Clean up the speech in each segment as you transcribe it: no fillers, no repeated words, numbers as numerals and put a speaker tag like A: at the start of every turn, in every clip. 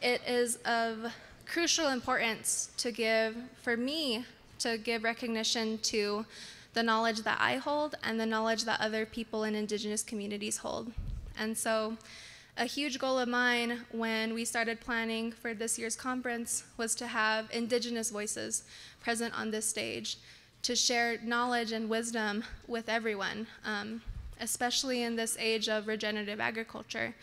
A: it is of crucial importance for me to give recognition to the knowledge that I hold and the knowledge that other people in Indigenous communities hold. And so a huge goal of mine when we started planning for this year's conference was to have Indigenous voices present on this stage to share knowledge and wisdom with everyone, especially in this age of regenerative agriculture,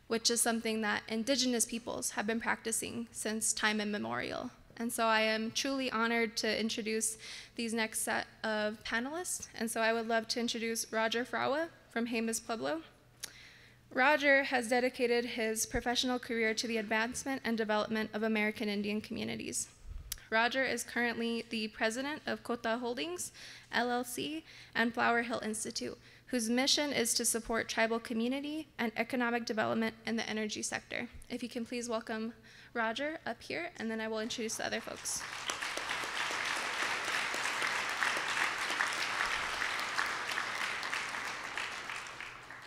A: which is something that Indigenous peoples have been practicing since time immemorial. And so I am truly honored to introduce these next set of panelists. And so I would love to introduce Roger Fragua from Jemez Pueblo. Roger has dedicated his professional career to the advancement and development of American Indian communities. Roger is currently the president of Kota Holdings, LLC, and Flower Hill Institute, whose mission is to support tribal community and economic development in the energy sector. If you can please welcome Roger up here, and then I will introduce the other folks.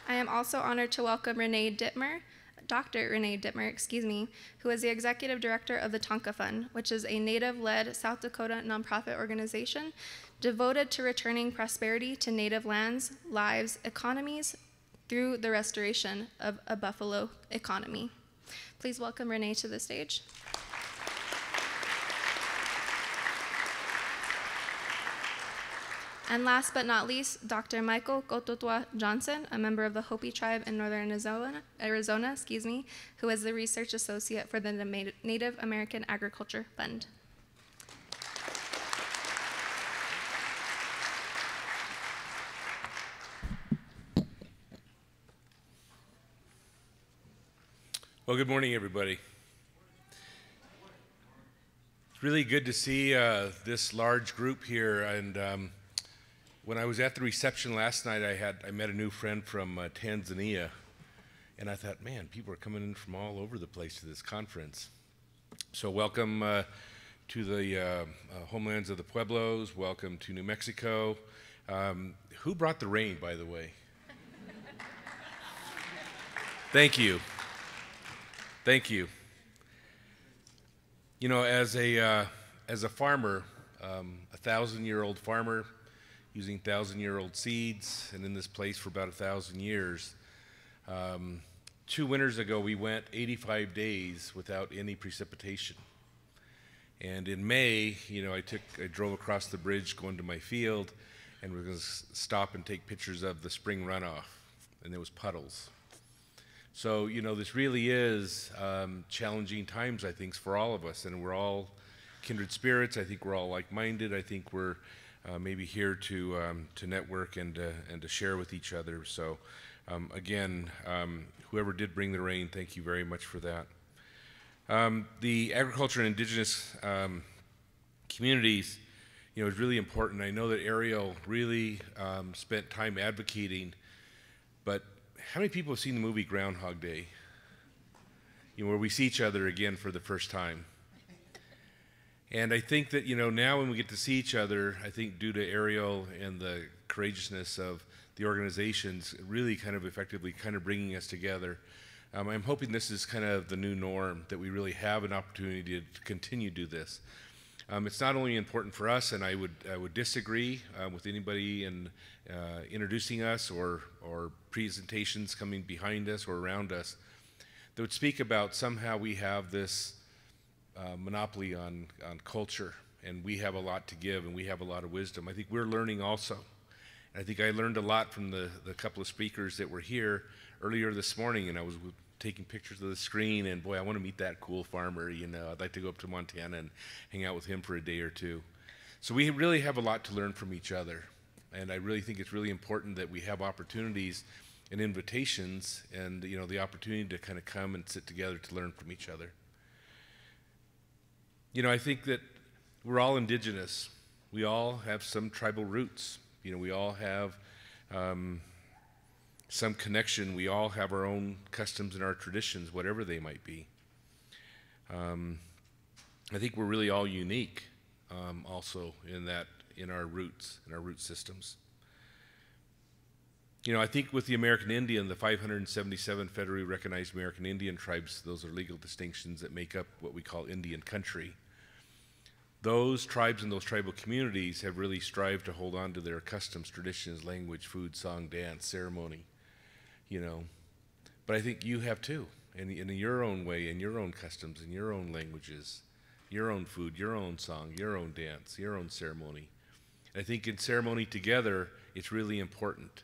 A: I am also honored to welcome Renae Ditmer, Dr. Renae Ditmer, who is the executive director of the Tonka Fund, which is a Native-led South Dakota nonprofit organization devoted to returning prosperity to Native lands, lives, economies through the restoration of a buffalo economy. Please welcome Renae to the stage. And last but not least, Dr. Michael Kotutwa Johnson, a member of the Hopi tribe in northern Arizona, who is the research associate for the Native American Agriculture Fund.
B: Well, good morning, everybody. It's really good to see this large group here. And when I was at the reception last night, I met a new friend from Tanzania, and I thought, man, people are coming in from all over the place to this conference. So welcome to the homelands of the Pueblos. Welcome to New Mexico. Who brought the rain, by the way? Thank you. Thank you. You know, as a farmer, a 1,000-year-old farmer, using 1,000-year-old seeds, and in this place for about 1,000 years. 2 winters ago, we went 85 days without any precipitation. And in May, you know, I drove across the bridge going to my field, and we were going to stop and take pictures of the spring runoff, and there was puddles. So, you know, this really is challenging times, I think, for all of us, and we're all kindred spirits. I think we're all like-minded. I think we're maybe here to network and to share with each other. So again, whoever did bring the rain, thank you very much for that. The agriculture and indigenous communities, you know, is really important. I know that Arielle really spent time advocating, but how many people have seen the movie Groundhog Day? You know, where we see each other again for the first time. And I think that, you know, now when we get to see each other, I think due to Arielle and the courageousness of the organizations, really kind of effectively kind of bringing us together, I'm hoping this is kind of the new norm, that we really have an opportunity to continue to do this. It's not only important for us, and I would disagree with anybody in introducing us or presentations coming behind us or around us that would speak about somehow we have this monopoly on culture, and we have a lot to give, and we have a lot of wisdom. I think we're learning also. And I think I learned a lot from the couple of speakers that were here earlier this morning, and I was taking pictures of the screen, and boy, I want to meet that cool farmer, you know. I'd like to go up to Montana and hang out with him for a day or two. So we really have a lot to learn from each other, and I really think it's really important that we have opportunities and invitations and, you know, the opportunity to kind of come and sit together to learn from each other. You know, I think that we're all indigenous. We all have some tribal roots. You know, we all have some connection. We all have our own customs and our traditions, whatever they might be. I think we're really all unique also in our roots, in our root systems. You know, I think with the American Indian, the 577 federally recognized American Indian tribes, those are legal distinctions that make up what we call Indian country. Those tribes and those tribal communities have really strived to hold on to their customs, traditions, language, food, song, dance, ceremony, you know. But I think you have too, in your own way, in your own customs, in your own languages, your own food, your own song, your own dance, your own ceremony. And I think in ceremony together, it's really important.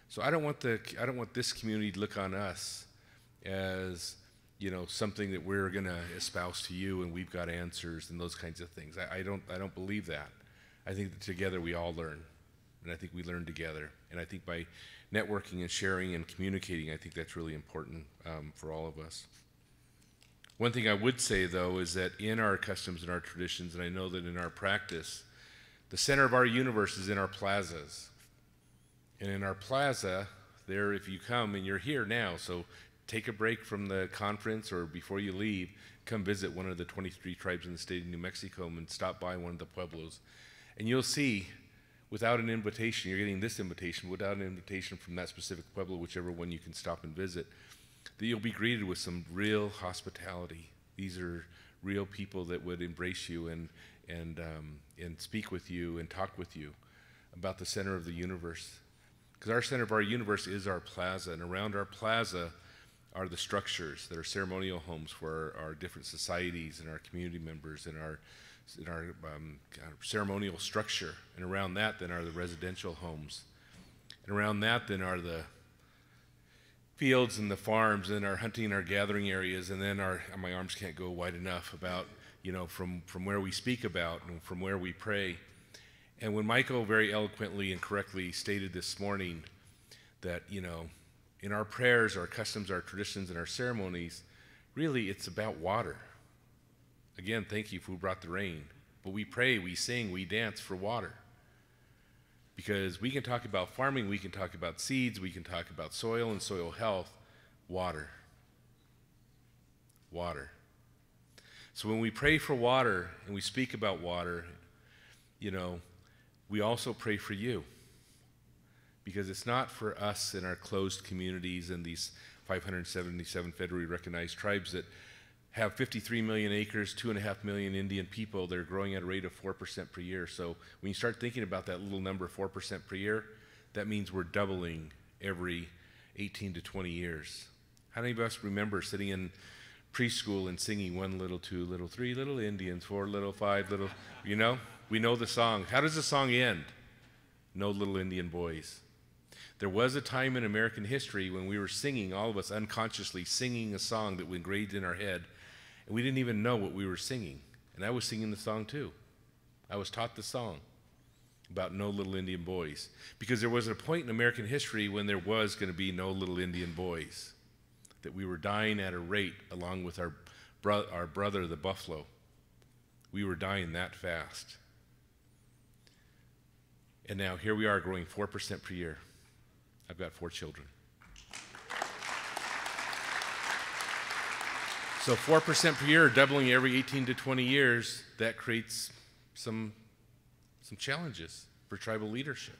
B: So I don't want this community to look on us as, you know, something that we're going to espouse to you and we've got answers and those kinds of things. I don't believe that. I think that together we all learn, and I think we learn together. And I think by networking and sharing and communicating, I think that's really important for all of us. One thing I would say, though, is that in our customs and our traditions, and I know that in our practice, the center of our universe is in our plazas. And in our plaza, there, if you come, and you're here now, so take a break from the conference or before you leave, come visit one of the 23 tribes in the state of New Mexico and stop by one of the pueblos. And you'll see, without an invitation, you're getting this invitation, without an invitation from that specific pueblo, whichever one you can stop and visit, that you'll be greeted with some real hospitality. These are real people that would embrace you and speak with you and talk with you about the center of the universe. Because our center of our universe is our plaza, and around our plaza are the structures that are ceremonial homes for our different societies and our community members and our ceremonial structure. And around that then are the residential homes. And around that then are the fields and the farms and our hunting and our gathering areas, and then my arms can't go wide enough about, you know, from where we speak about and from where we pray. And when Michael very eloquently and correctly stated this morning that, you know, in our prayers, our customs, our traditions, and our ceremonies, really it's about water. Again, thank you for who brought the rain. But we pray, we sing, we dance for water. Because we can talk about farming, we can talk about seeds, we can talk about soil and soil health, water. Water. So when we pray for water and we speak about water, you know, we also pray for you. Because it's not for us in our closed communities and these 577 federally recognized tribes that have 53 million acres, 2.5 million Indian people. They're growing at a rate of 4% per year. So when you start thinking about that little number, 4% per year, that means we're doubling every 18 to 20 years. How many of us remember sitting in preschool and singing 1 little, 2 little, 3 little Indians, 4 little, 5 little, you know? We know the song. How does the song end? No little Indian boys. There was a time in American history when we were singing, all of us unconsciously singing a song that was engraved in our head, and we didn't even know what we were singing. And I was singing the song too. I was taught the song about no little Indian boys. Because there was a point in American history when there was going to be no little Indian boys. That we were dying at a rate along with our brother, the buffalo. We were dying that fast. And now here we are growing 4% per year. I've got 4 children. So 4% per year, doubling every 18 to 20 years, that creates some challenges for tribal leadership.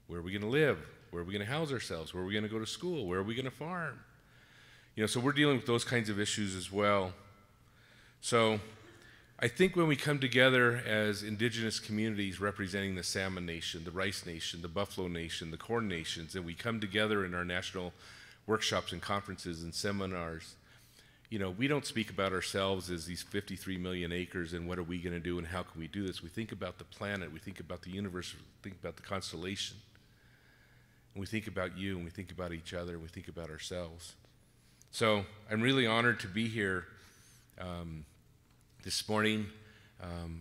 B: Where are we going to live? Where are we going to house ourselves? Where are we going to go to school? Where are we going to farm? You know, so we're dealing with those kinds of issues as well. So I think when we come together as indigenous communities representing the Salmon Nation, the Rice Nation, the Buffalo Nation, the Corn Nations, and we come together in our national workshops and conferences and seminars, you know, we don't speak about ourselves as these 53 million acres and what are we going to do and how can we do this. We think about the planet, we think about the universe, we think about the constellation. And we think about you and we think about each other and we think about ourselves. So I'm really honored to be here this morning,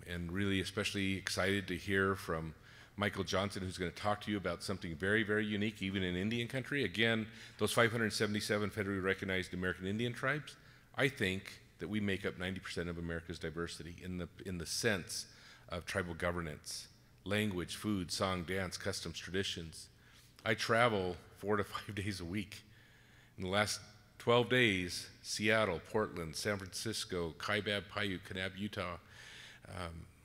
B: and really especially excited to hear from Michael Johnson, who's going to talk to you about something very, very unique, even in Indian country. Again, those 577 federally recognized American Indian tribes, I think that we make up 90% of America's diversity in the sense of tribal governance, language, food, song, dance, customs, traditions. I travel 4 to 5 days a week. In the last 12 days, Seattle, Portland, San Francisco, Kaibab, Paiute, Kanab, Utah,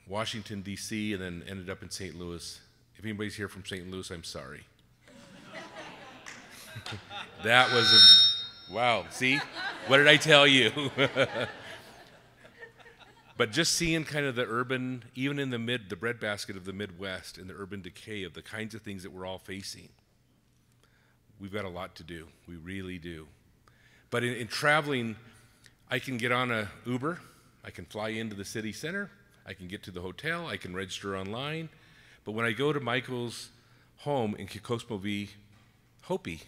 B: Washington, D.C., and then ended up in St. Louis. If anybody's here from St. Louis, I'm sorry. That was wow, see? What did I tell you? But just seeing kind of the urban, even in the breadbasket of the Midwest and the urban decay of the kinds of things that we're all facing, we've got a lot to do. We really do. But in traveling, I can get on a Uber, I can fly into the city center, I can get to the hotel, I can register online. But when I go to Michael's home in Kikosmovi, Hopi,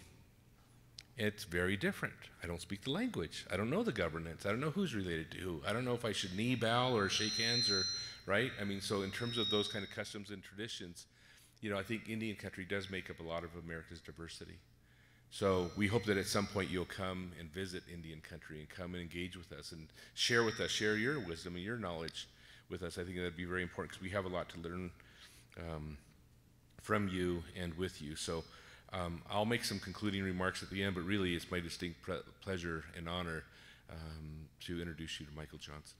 B: it's very different. I don't speak the language. I don't know the governance. I don't know who's related to who. I don't know if I should knee bow or shake hands or, right? I mean, so in terms of those kind of customs and traditions, you know, I think Indian country does make up a lot of America's diversity. So we hope that at some point you'll come and visit Indian country and come and engage with us and share with us, share your wisdom and your knowledge with us. I think that'd be very important because we have a lot to learn from you and with you. So I'll make some concluding remarks at the end, but really it's my distinct pleasure and honor to introduce you to Michael Johnson.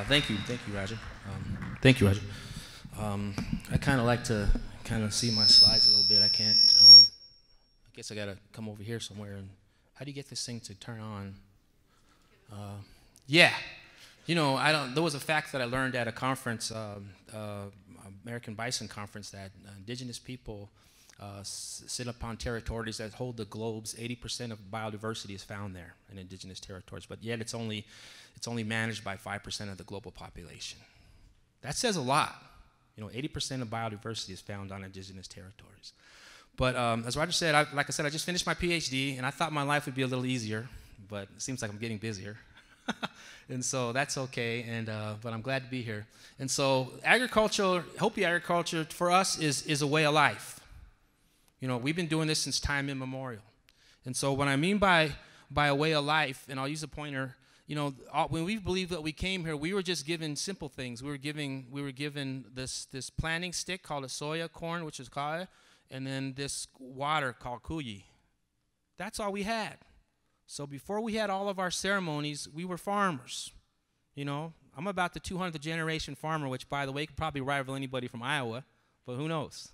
C: Thank you, Roger. Thank you, Roger. I kind of like to kind of see my slides a little bit. I can't, I guess I got to come over here somewhere. And how do you get this thing to turn on? Yeah. You know, there was a fact that I learned at a conference, American Bison Conference, that indigenous people sit upon territories that hold the globe's 80% of biodiversity is found there in indigenous territories, but yet it's only managed by 5% of the global population. That says a lot. You know, 80% of biodiversity is found on indigenous territories. But as Roger said, like I said, I just finished my PhD, and I thought my life would be a little easier, but it seems like I'm getting busier. And so that's okay, but I'm glad to be here. And so agriculture, Hopi agriculture, for us is a way of life. You know, we've been doing this since time immemorial. And so what I mean by a way of life, and I'll use a pointer, you know, when we believed that we came here, we were just given simple things. We were given this planting stick called a soya corn, which is kaya, and then this water called kuyi. That's all we had. So before we had all of our ceremonies, we were farmers. You know, I'm about the 200th generation farmer, which, by the way, could probably rival anybody from Iowa, but who knows?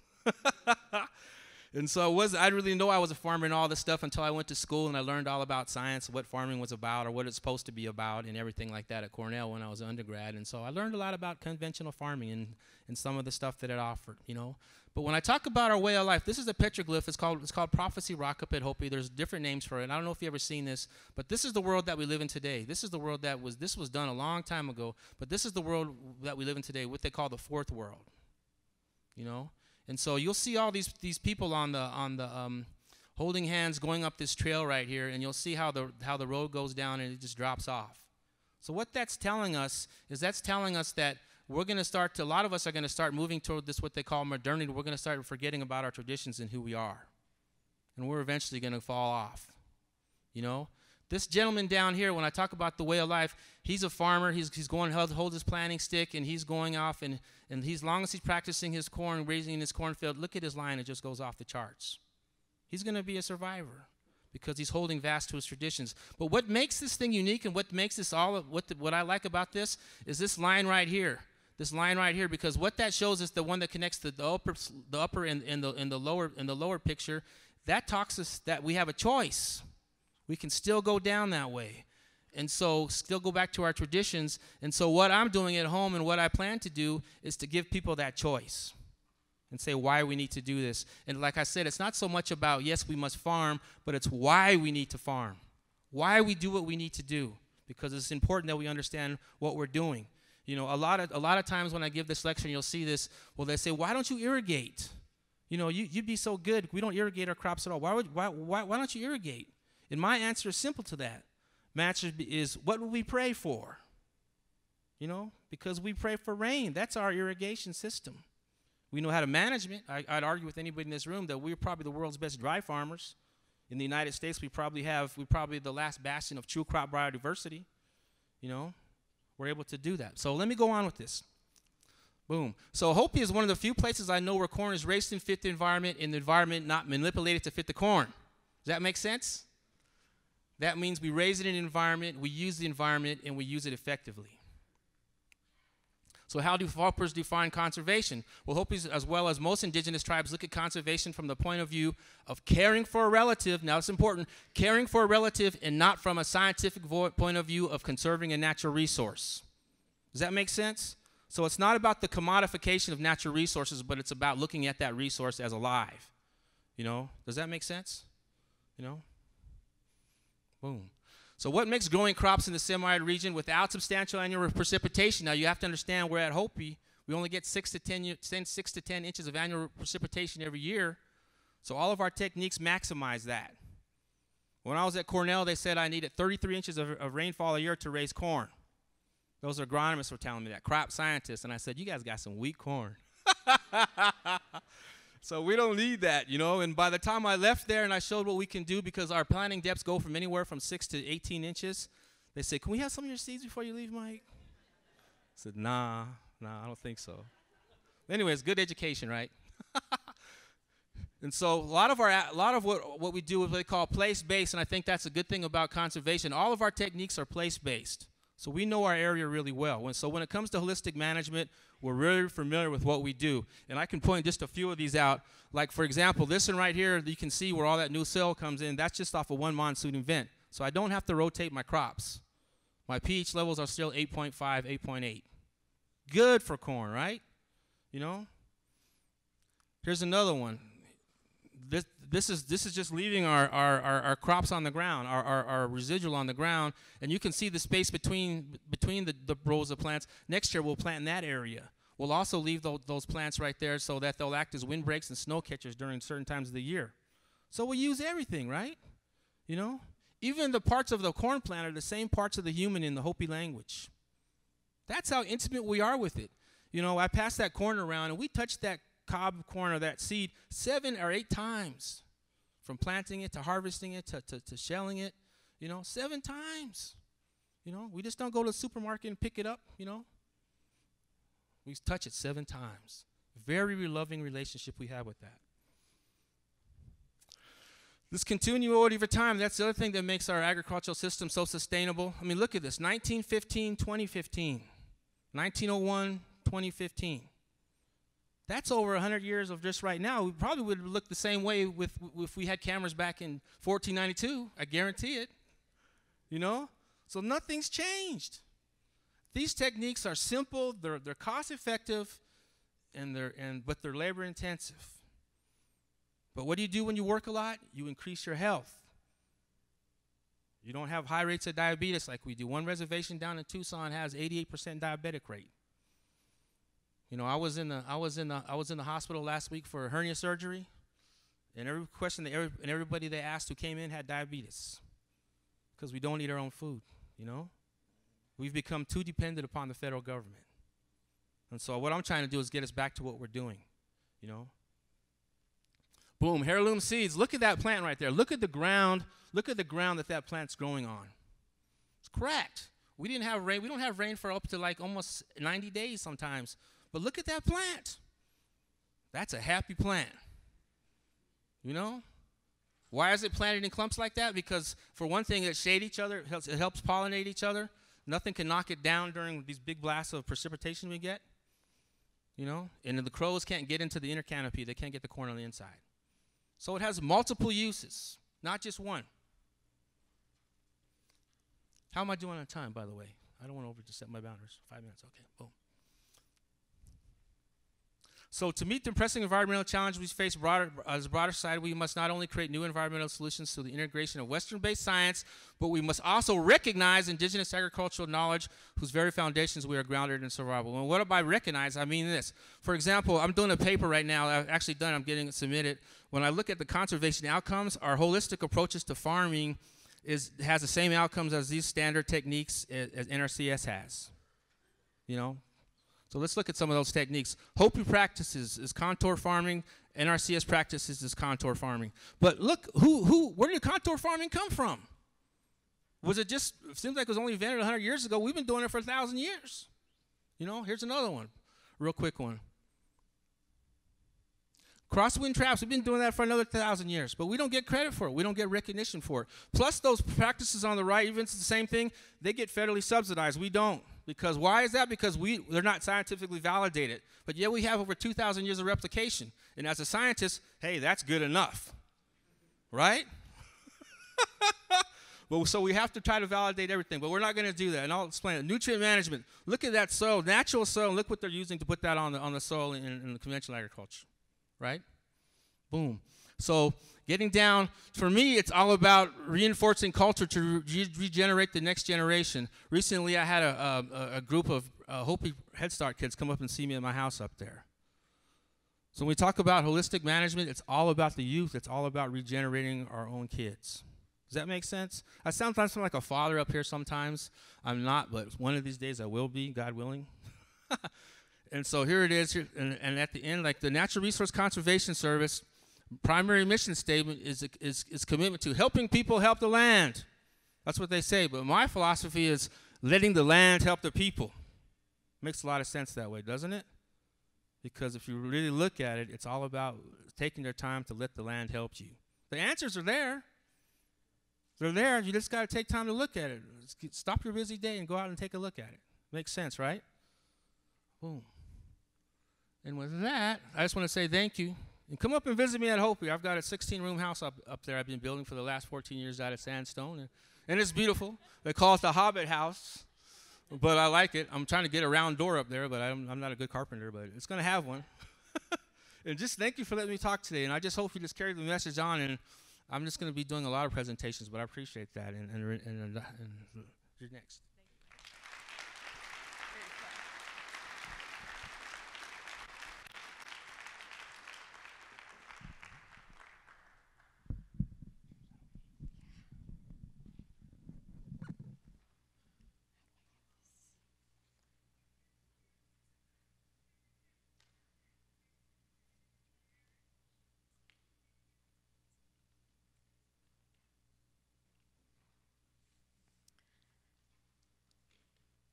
C: And so I didn't really know I was a farmer and all this stuff until I went to school and I learned all about science, what farming was about or what it's supposed to be about and everything like that at Cornell when I was an undergrad. And so I learned a lot about conventional farming and some of the stuff that it offered, you know. But when I talk about our way of life, this is a petroglyph. It's called Prophecy Rock up at Hopi. There's different names for it. I don't know if you've ever seen this, but this is the world that we live in today. This is the world this was done a long time ago, but this is the world that we live in today, what they call the fourth world, you know. And so you'll see all these people on the holding hands going up this trail right here, and you'll see how the road goes down and it just drops off. So what that's telling us is that we're going to start to, a lot of us are going to start moving toward this, what they call modernity. We're going to start forgetting about our traditions and who we are. And we're eventually going to fall off, you know. This gentleman down here, when I talk about the way of life, he's a farmer. He's going to hold his planting stick, and he's going off, and as long as he's practicing his corn, raising his cornfield, look at his line. It just goes off the charts. He's going to be a survivor because he's holding fast to his traditions. But what makes this thing unique and what makes this what I like about this is this line right here. This line right here, because what that shows is the one that connects the upper and the lower picture. That talks us that we have a choice. We can still go down that way, and so still go back to our traditions. And so what I'm doing at home and what I plan to do is to give people that choice and say why we need to do this. And like I said, it's not so much about, yes, we must farm, but it's why we need to farm, why we do what we need to do, because it's important that we understand what we're doing. You know, a lot of times when I give this lecture, and you'll see this, well, they say, why don't you irrigate? You know, you'd be so good. We don't irrigate our crops at all. Why don't you irrigate? And my answer is simple to that. My answer is, what will we pray for? You know, because we pray for rain. That's our irrigation system. We know how to manage it. I'd argue with anybody in this room that we're probably the world's best dry farmers. In the United States, we're probably the last bastion of true crop biodiversity. You know, we're able to do that. So let me go on with this. Boom. So Hopi is one of the few places I know where corn is raised and fit the environment, and the environment not manipulated to fit the corn. Does that make sense? That means we raise it in an environment, we use the environment, and we use it effectively. So how do Hopers define conservation? Well, Hopis, as well as most indigenous tribes, look at conservation from the point of view of caring for a relative. Now, it's important, caring for a relative and not from a scientific point of view of conserving a natural resource. Does that make sense? So it's not about the commodification of natural resources, but it's about looking at that resource as alive. You know, does that make sense? You know? Boom. So what makes growing crops in the semi-arid region without substantial annual precipitation? Now you have to understand we're at Hopi. We only get 6 to 10 inches of annual precipitation every year. So all of our techniques maximize that. When I was at Cornell, they said I needed 33 inches of rainfall a year to raise corn. Those agronomists were telling me that, crop scientists. And I said, you guys got some weak corn. So we don't need that, you know. And by the time I left there and I showed what we can do, because our planting depths go from anywhere from 6 to 18 inches, they said, can we have some of your seeds before you leave, Mike? I said, nah, I don't think so. Anyways, good education, right? And so a lot of what we do is what they call place-based, and I think that's a good thing about conservation. All of our techniques are place-based. So we know our area really well. So when it comes to holistic management, we're really familiar with what we do. And I can point just a few of these out. Like, for example, this one right here, you can see where all that new soil comes in. That's just off of one monsoon event. So I don't have to rotate my crops. My pH levels are still 8.5, 8.8. Good for corn, right? You know? Here's another one. This is just leaving our crops on the ground, our residual on the ground, and you can see the space between the rows of plants. Next year we'll plant in that area. We'll also leave those plants right there so that they'll act as windbreaks and snow catchers during certain times of the year. So we use everything, right? You know? Even the parts of the corn plant are the same parts of the human in the Hopi language. That's how intimate we are with it. You know, I passed that corn around and we touched that cob corn or that seed 7 or 8 times, from planting it to harvesting it to shelling it, you know, 7 times. You know, we just don't go to the supermarket and pick it up, you know. We touch it 7 times. Very loving relationship we have with that. This continuity over time, that's the other thing that makes our agricultural system so sustainable. I mean, look at this, 1915, 2015, 1901, 2015. That's over 100 years of just right now. We probably would look the same way if we had cameras back in 1492. I guarantee it. You know? So nothing's changed. These techniques are simple, they're cost effective, but they're labor intensive. But what do you do when you work a lot? You increase your health. You don't have high rates of diabetes like we do. One reservation down in Tucson has 88% diabetic rate. You know, I was in the hospital last week for hernia surgery, and every question everybody they asked who came in had diabetes, because we don't eat our own food. You know, we've become too dependent upon the federal government, and so what I'm trying to do is get us back to what we're doing. You know, boom, heirloom seeds. Look at that plant right there. Look at the ground. Look at the ground that plant's growing on. It's cracked. We didn't have rain. We don't have rain for up to like almost 90 days sometimes. But look at that plant. That's a happy plant. You know? Why is it planted in clumps like that? Because for one thing, it shade each other. It helps pollinate each other. Nothing can knock it down during these big blasts of precipitation we get. You know? And the crows can't get into the inner canopy. They can't get the corn on the inside. So it has multiple uses, not just one. How am I doing on time, by the way? I don't want to overstep my boundaries. 5 minutes. Okay, boom. So to meet the pressing environmental challenges we face as a broader society, we must not only create new environmental solutions through the integration of Western-based science, but we must also recognize indigenous agricultural knowledge whose very foundations we are grounded in survival. And what by recognize, I mean this. For example, I'm doing a paper right now. I've actually done it. I'm getting it submitted. When I look at the conservation outcomes, our holistic approaches to farming has the same outcomes as these standard techniques as NRCS has. You know? So let's look at some of those techniques. Hopi practices is contour farming. NRCS practices is contour farming. But look, where did contour farming come from? Was it just, it seems like it was only invented 100 years ago. We've been doing it for 1,000 years. You know, here's another one, real quick one. Crosswind traps, we've been doing that for another 1,000 years, but we don't get credit for it. We don't get recognition for it. Plus those practices on the right, even if it's the same thing, they get federally subsidized. We don't. Because why is that? Because they're not scientifically validated. But yet we have over 2,000 years of replication. And as a scientist, hey, that's good enough. Right? But so we have to try to validate everything, but we're not going to do that, and I'll explain it. Nutrient management. Look at that soil, natural soil. Look what they're using to put that on the soil in the conventional agriculture, right? Boom. So getting down, for me, it's all about reinforcing culture to regenerate the next generation. Recently, I had a group of Hopi Head Start kids come up and see me at my house up there. So when we talk about holistic management, it's all about the youth. It's all about regenerating our own kids. Does that make sense? I sometimes sound like a father up here sometimes. I'm not, but one of these days I will be, God willing. And so here it is, and at the end, like the Natural Resource Conservation Service, primary mission statement is commitment to helping people help the land. That's what they say, but my philosophy is letting the land help the people. Makes a lot of sense that way, doesn't it? Because if you really look at it, it's all about taking their time to let the land help you. The answers are there. They're there. You just got to take time to look at it. Stop your busy day and go out and take a look at it. Makes sense, right? Boom. And with that, I just want to say thank you. And come up and visit me at Hopi. I've got a 16-room house up there I've been building for the last 14 years out of sandstone. And it's beautiful. They call it the Hobbit House. But I like it. I'm trying to get a round door up there, but I'm not a good carpenter, but it's going to have one. And just thank you for letting me talk today. And I just hope you just carry the message on. And I'm just going to be doing a lot of presentations, but I appreciate that. And you're next.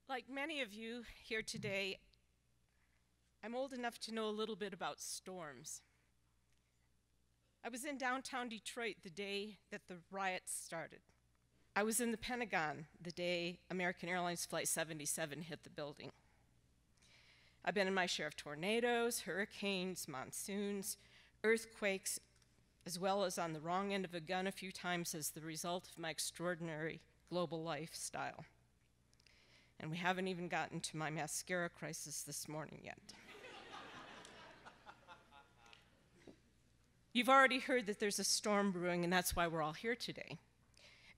D: Like many of you here today, I'm old enough to know a little bit about storms. I was in downtown Detroit the day that the riots started. I was in the Pentagon the day American Airlines Flight 77 hit the building. I've been in my share of tornadoes, hurricanes, monsoons, earthquakes, as well as on the wrong end of a gun a few times as the result of my extraordinary global lifestyle. And we haven't even gotten to my mascara crisis this morning yet. You've already heard that there's a storm brewing, and that's why we're all here today.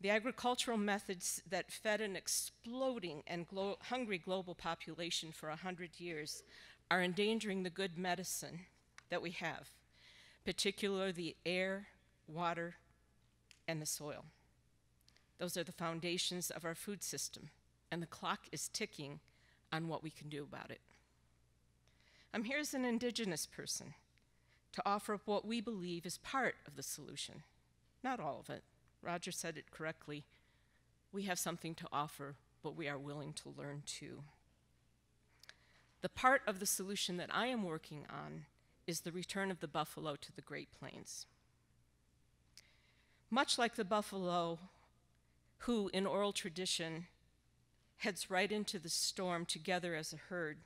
D: The agricultural methods that fed an exploding and hungry global population for 100 years are endangering the good medicine that we have, particularly the air, water, and the soil. Those are the foundations of our food system. And the clock is ticking on what we can do about it. I'm here as an Indigenous person to offer up what we believe is part of the solution, not all of it. Roger said it correctly. We have something to offer, but we are willing to learn too. The part of the solution that I am working on is the return of the buffalo to the Great Plains. Much like the buffalo who, in oral tradition, heads right into the storm together as a herd,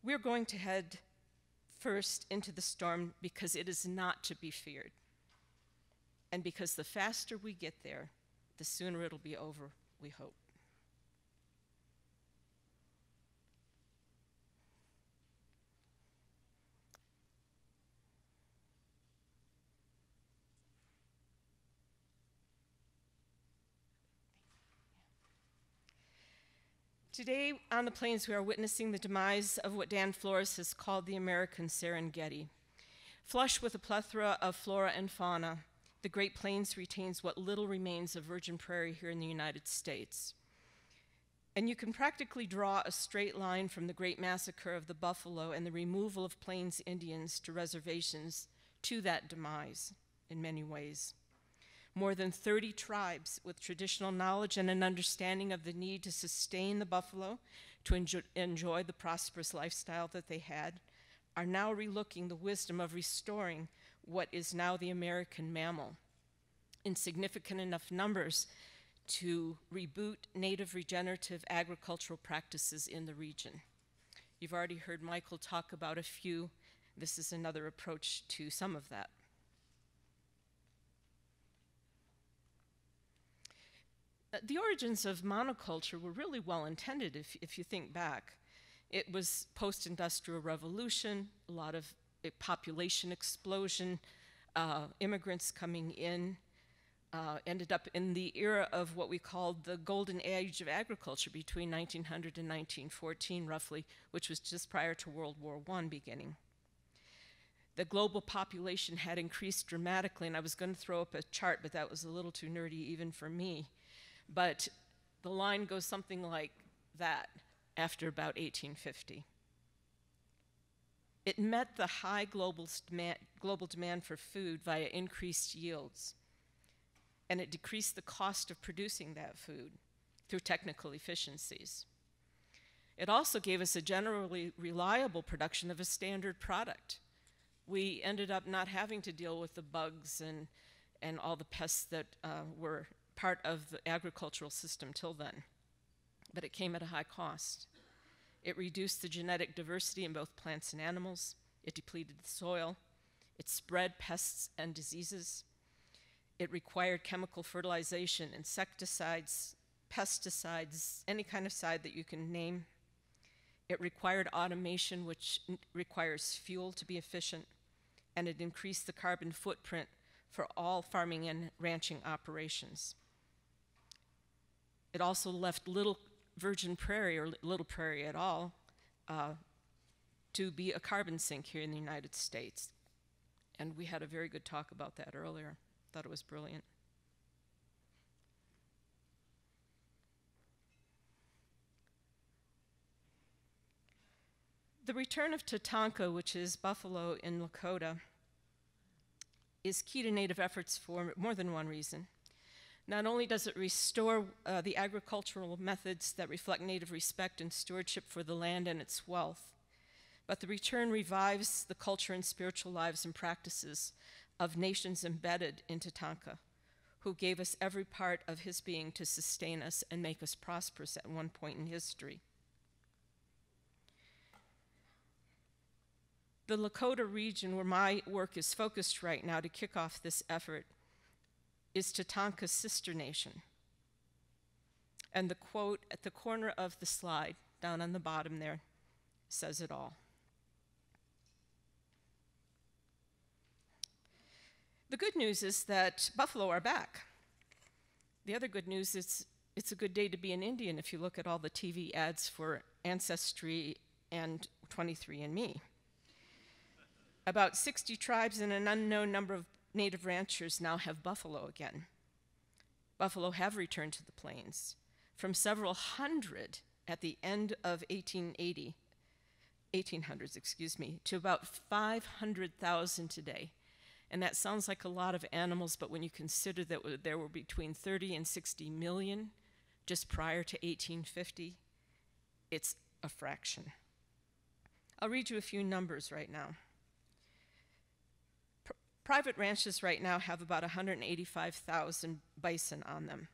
D: we're going to head first into the storm because it is not to be feared. And because the faster we get there, the sooner it'll be over, we hope. Today on the plains, we are witnessing the demise of what Dan Flores has called the American Serengeti. Flush with a plethora of flora and fauna, the Great Plains retains what little remains of virgin prairie here in the United States. And you can practically draw a straight line from the great massacre of the buffalo and the removal of Plains Indians to reservations to that demise in many ways. More than 30 tribes with traditional knowledge and an understanding of the need to sustain the buffalo, to enjoy the prosperous lifestyle that they had, are now relooking the wisdom of restoring what is now the American mammal in significant enough numbers to reboot native regenerative agricultural practices in the region. You've already heard Michael talk about a few. This is another approach to some of that. The origins of monoculture were really well intended if you think back. It was post-industrial revolution, a lot of population explosion, immigrants coming in, ended up in the era of what we called the golden age of agriculture between 1900 and 1914 roughly, which was just prior to World War I beginning. The global population had increased dramatically, and I was going to throw up a chart, but that was a little too nerdy even for me. But the line goes something like that after about 1850. It met the high global demand for food via increased yields, and it decreased the cost of producing that food through technical efficiencies. It also gave us a generally reliable production of a standard product. We ended up not having to deal with the bugs and all the pests that were part of the agricultural system till then, but it came at a high cost. It reduced the genetic diversity in both plants and animals. It depleted the soil. It spread pests and diseases. It required chemical fertilization, insecticides, pesticides, any kind of side that you can name. It required automation, which requires fuel to be efficient, and it increased the carbon footprint for all farming and ranching operations. It also left little virgin prairie, or little prairie at all, to be a carbon sink here in the United States. And we had a very good talk about that earlier. Thought it was brilliant. The return of Tonka, which is buffalo in Lakota, is key to Native efforts for more than one reason. Not only does it restore the agricultural methods that reflect Native respect and stewardship for the land and its wealth, but the return revives the culture and spiritual lives and practices of nations embedded into Tonka, who gave us every part of his being to sustain us and make us prosperous at one point in history. The Lakota region, where my work is focused right now to kick off this effort, is Tatanka's sister nation. And the quote at the corner of the slide, down on the bottom there, says it all. The good news is that buffalo are back. The other good news is it's a good day to be an Indian if you look at all the TV ads for Ancestry and 23andMe. About 60 tribes and an unknown number of Native ranchers now have buffalo again. Buffalo have returned to the plains from several hundred at the end of 1800s, to about 500,000 today. And that sounds like a lot of animals, but when you consider that there were between 30 and 60 million just prior to 1850, it's a fraction. I'll read you a few numbers right now. Private ranches right now have about 185,000 bison on them.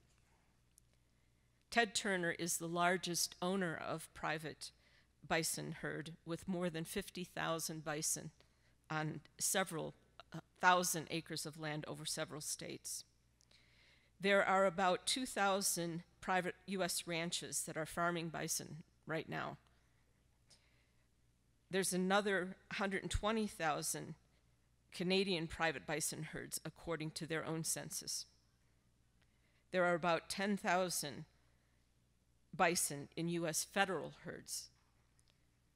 D: Ted Turner is the largest owner of private bison herd with more than 50,000 bison on several thousand acres of land over several states. There are about 2,000 private U.S. ranches that are farming bison right now. There's another 120,000 Canadian private bison herds, according to their own census. There are about 10,000 bison in U.S. federal herds,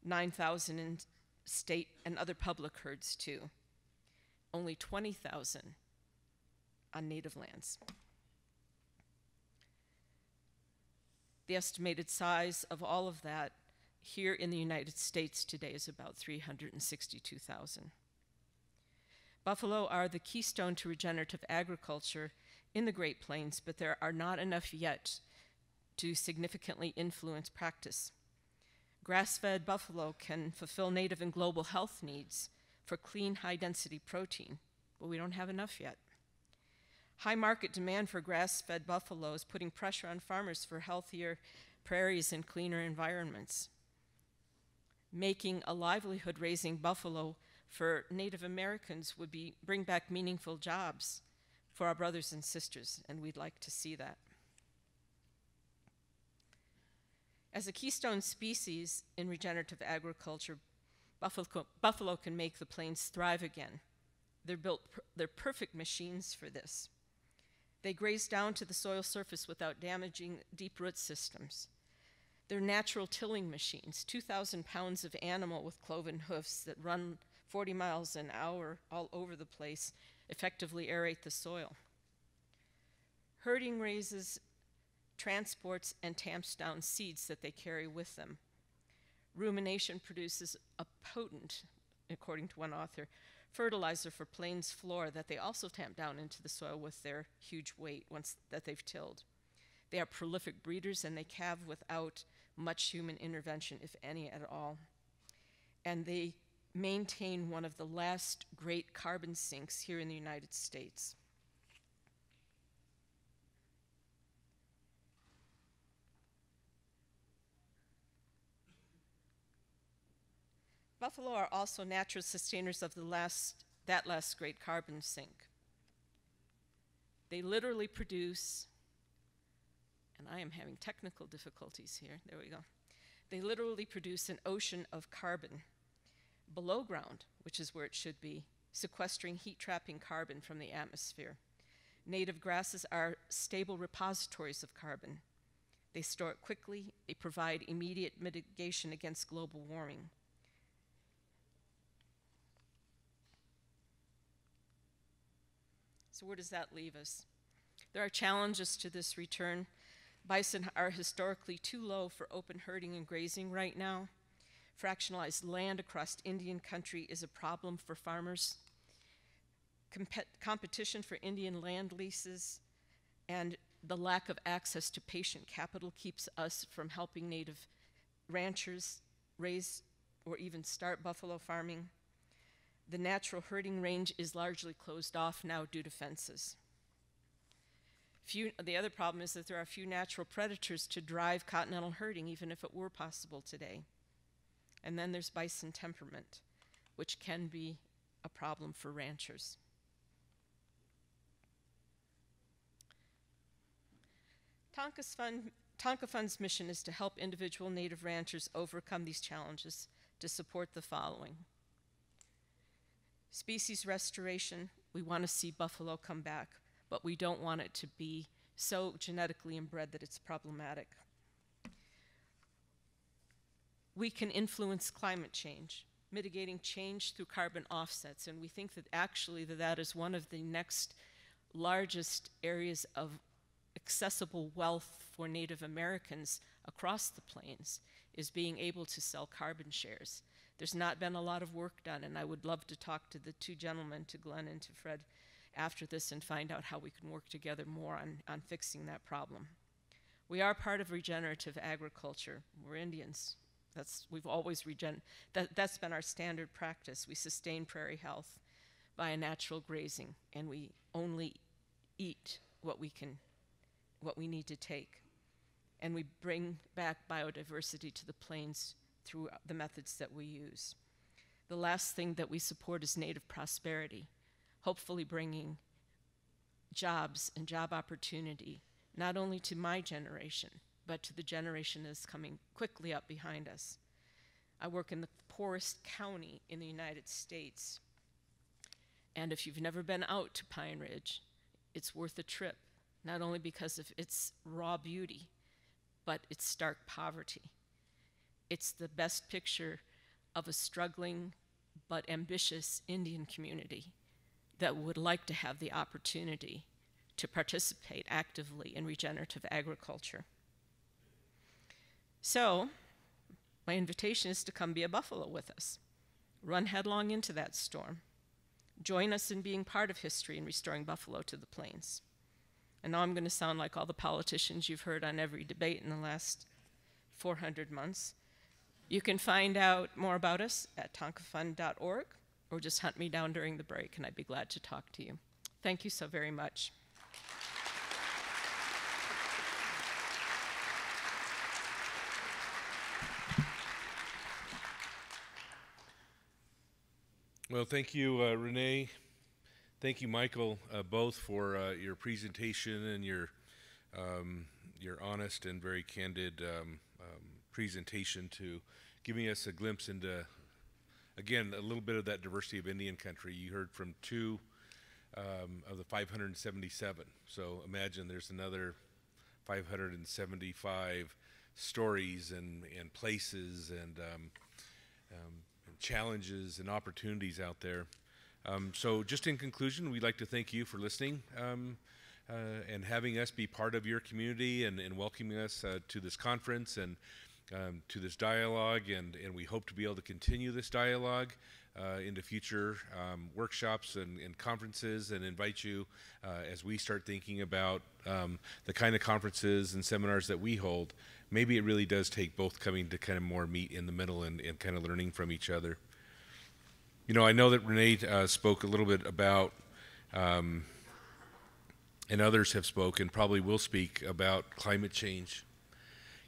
D: 9,000 in state and other public herds too. Only 20,000 on native lands. The estimated size of all of that here in the United States today is about 362,000. Buffalo are the keystone to regenerative agriculture in the Great Plains, but there are not enough yet to significantly influence practice. Grass-fed buffalo can fulfill native and global health needs for clean, high-density protein, but we don't have enough yet. High market demand for grass-fed buffalo is putting pressure on farmers for healthier prairies and cleaner environments. Making a livelihood raising buffalo for Native Americans would bring back meaningful jobs for our brothers and sisters, and we'd like to see that. As a keystone species in regenerative agriculture, buffalo can make the plains thrive again. They're perfect machines for this. They graze down to the soil surface without damaging deep root systems. They're natural tilling machines, 2,000 pounds of animal with cloven hoofs that run 40 miles an hour all over the place, effectively aerate the soil. Herding raises, transports, and tamps down seeds that they carry with them. Rumination produces a potent, according to one author, fertilizer for plains floor that they also tamp down into the soil with their huge weight once that they've tilled. They are prolific breeders, and they calve without much human intervention, if any at all. And they maintain one of the last great carbon sinks here in the United States. Buffalo are also natural sustainers of that last great carbon sink. They literally produce, and I am having technical difficulties here, there we go. They literally produce an ocean of carbon below ground, which is where it should be, sequestering heat-trapping carbon from the atmosphere. Native grasses are stable repositories of carbon. They store it quickly. They provide immediate mitigation against global warming. So where does that leave us? There are challenges to this return. Bison are historically too low for open herding and grazing right now. Fractionalized land across Indian country is a problem for farmers. Competition for Indian land leases and the lack of access to patient capital keeps us from helping Native ranchers raise or even start buffalo farming. The natural herding range is largely closed off now due to fences. The other problem is that there are few natural predators to drive continental herding, even if it were possible today. And then there's bison temperament, which can be a problem for ranchers. Tonka Fund's mission is to help individual Native ranchers overcome these challenges to support the following. Species restoration, we want to see buffalo come back, but we don't want it to be so genetically inbred that it's problematic. We can influence climate change, mitigating change through carbon offsets, and we think that actually that is one of the next largest areas of accessible wealth for Native Americans across the plains, is being able to sell carbon shares. There's not been a lot of work done, and I would love to talk to the two gentlemen, to Glenn and to Fred, after this and find out how we can work together more on fixing that problem. We are part of regenerative agriculture. We're Indians. We've always that's been our standard practice. We sustain prairie health via natural grazing, and we only eat what we need to take. And we bring back biodiversity to the plains through the methods that we use. The last thing that we support is Native prosperity, hopefully bringing jobs and job opportunity, not only to my generation, but to the generation that's coming quickly up behind us. I work in the poorest county in the United States, and if you've never been out to Pine Ridge, it's worth a trip, not only because of its raw beauty, but its stark poverty. It's the best picture of a struggling but ambitious Indian community that would like to have the opportunity to participate actively in regenerative agriculture. So, my invitation is to come be a buffalo with us. Run headlong into that storm. Join us in being part of history and restoring buffalo to the plains. And now I'm going to sound like all the politicians you've heard on every debate in the last 400 months. You can find out more about us at tonkafund.org, or just hunt me down during the break, and I'd be glad to talk to you. Thank you so very much.
B: Well, thank you, Renae. Thank you, Michael, both for your presentation and your honest and very candid presentation to giving us a glimpse into, again, a little bit of that diversity of Indian country. You heard from 2 of the 577. So imagine there's another 575 stories and places and challenges and opportunities out there. So just in conclusion, we'd like to thank you for listening and having us be part of your community and welcoming us to this conference and to this dialogue, and we hope to be able to continue this dialogue into future workshops and conferences, and invite you as we start thinking about the kind of conferences and seminars that we hold. Maybe it really does take both coming to kind of more meet in the middle and kind of learning from each other. You know, I know that Renae spoke a little bit about, and others have spoken, probably will speak about climate change.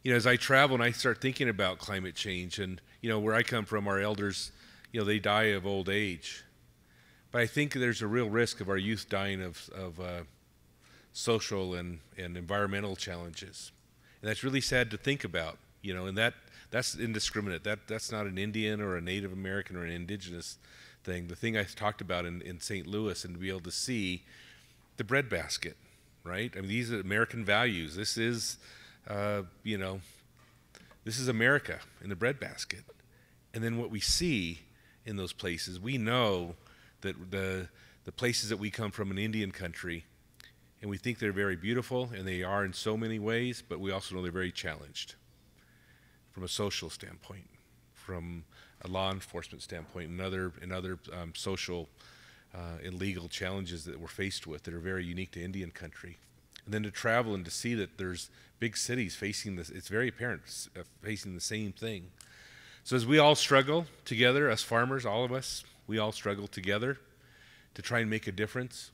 B: You know, as I travel and I start thinking about climate change, and, you know, where I come from, our elders, you know, they die of old age. But I think there's a real risk of our youth dying of social and environmental challenges. And that's really sad to think about, you know, and that's indiscriminate. That's not an Indian or a Native American or an Indigenous thing. The thing I talked about in St. Louis, and to be able to see the breadbasket, right? I mean, these are American values. This is, you know, this is America in the breadbasket. And then what we see in those places, we know that the places that we come from in Indian country, and we think they're very beautiful, and they are in so many ways, but we also know they're very challenged from a social standpoint, from a law enforcement standpoint, and other social and legal challenges that we're faced with that are very unique to Indian country. And then to travel and to see that there's big cities facing this, it's very apparent, facing the same thing. So as we all struggle together, us farmers, all of us, we all struggle together to try and make a difference.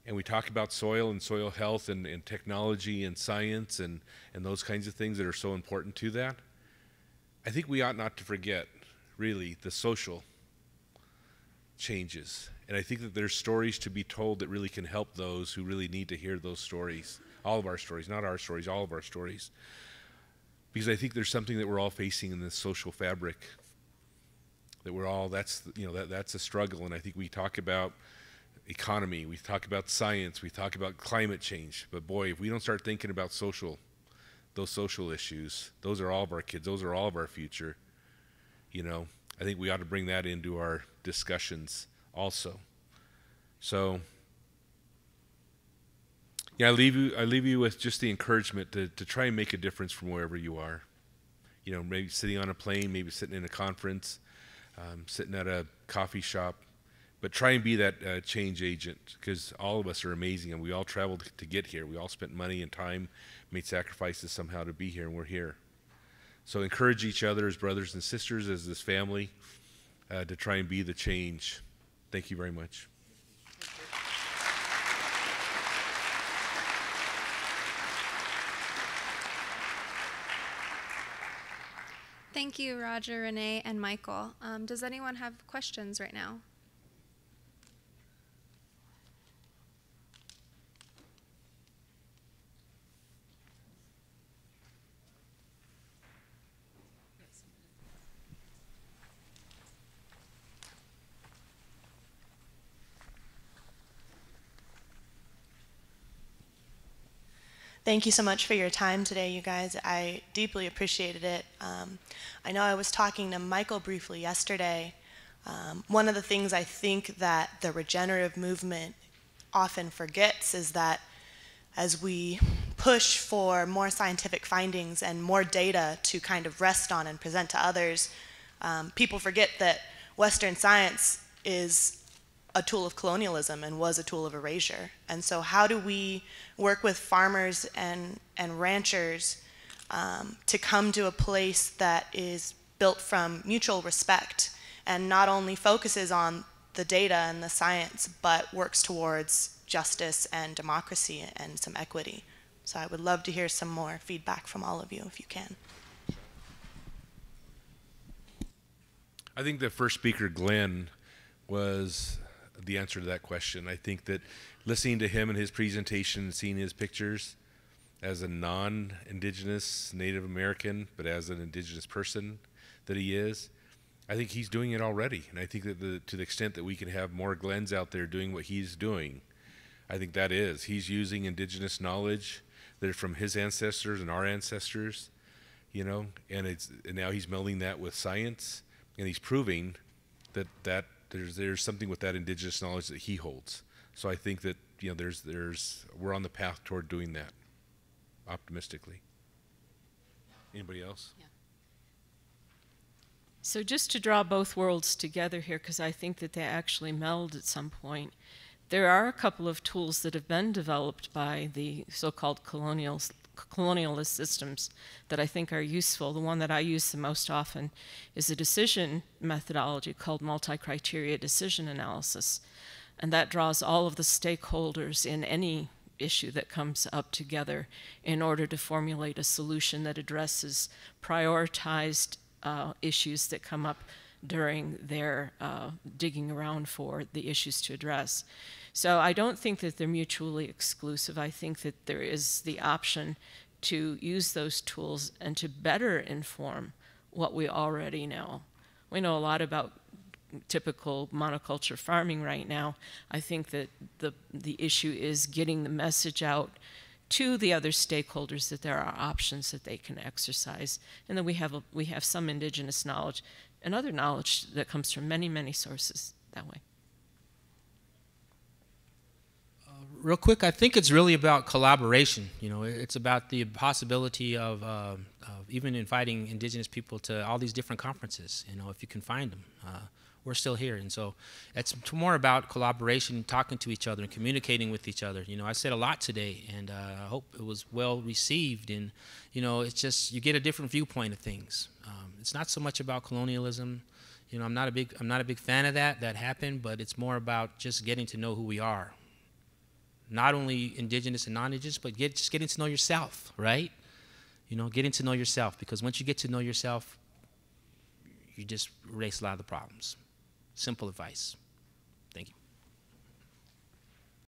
B: And we talk about soil and soil health and technology and science and those kinds of things that are so important to that. I think we ought not to forget, really, the social changes. And I think that there's stories to be told that really can help those who really need to hear those stories. All of our stories, not our stories, all of our stories. Because I think there's something that we're all facing in this social fabric that we're all, that's a struggle. And I think we talk about economy, we talk about science, we talk about climate change, but boy, if we don't start thinking about those social issues, those are all of our kids, those are all of our future, you know, I think we ought to bring that into our discussions also. So yeah, I leave you with just the encouragement to try and make a difference from wherever you are. You know, maybe sitting on a plane, maybe sitting in a conference, sitting at a coffee shop, but try and be that change agent, because all of us are amazing, and we all traveled to get here. We all spent money and time, made sacrifices somehow to be here, and we're here. So encourage each other as brothers and sisters, as this family, to try and be the change. Thank you very much.
A: Thank you, Roger, Renae, and Michael. Does anyone have questions right now?
E: Thank you so much for your time today, you guys. I deeply appreciated it. I know I was talking to Michael briefly yesterday. One of the things I think that the regenerative movement often forgets is that as we push for more scientific findings and more data to kind of rest on and present to others, people forget that Western science is a tool of colonialism and was a tool of erasure. And so how do we work with farmers and ranchers to come to a place that is built from mutual respect and not only focuses on the data and the science, but works towards justice and democracy and some equity? So I would love to hear some more feedback from all of you if you can.
B: I think the first speaker, Glenn, was the answer to that question. I think that listening to him and his presentation, seeing his pictures as a non-Indigenous Native American, but as an Indigenous person that he is, I think he's doing it already. And I think that to the extent that we can have more Glens out there doing what he's doing, I think that is. He's using Indigenous knowledge that are from his ancestors and our ancestors, you know, and now he's melding that with science, and he's proving that there's something with that Indigenous knowledge that he holds. So I think that, you know, we're on the path toward doing that, optimistically. Anybody else?
D: Yeah. So just to draw both worlds together here, because I think that they actually meld at some point, there are a couple of tools that have been developed by the so-called colonialist systems that I think are useful. The one that I use the most often is a decision methodology called multi-criteria decision analysis. And that draws all of the stakeholders in any issue that comes up together in order to formulate a solution that addresses prioritized issues that come up during their digging around for the issues to address. So I don't think that they're mutually exclusive. I think that there is the option to use those tools and to better inform what we already know. We know a lot about typical monoculture farming right now. I think that the issue is getting the message out to the other stakeholders that there are options that they can exercise, and that we have some Indigenous knowledge and other knowledge that comes from many, many sources that way.
C: Real quick, I think it's really about collaboration. You know, it's about the possibility of even inviting Indigenous people to all these different conferences. You know, if you can find them. We're still here, and so it's more about collaboration, talking to each other, and communicating with each other. You know, I said a lot today, and I hope it was well received. And you know, it's just you get a different viewpoint of things. It's not so much about colonialism. You know, I'm not a big fan of that happened, but it's more about just getting to know who we are. Not only Indigenous and non-Indigenous, but just getting to know yourself, right? You know, getting to know yourself, because once you get to know yourself, you just erase a lot of the problems. Simple advice. Thank you.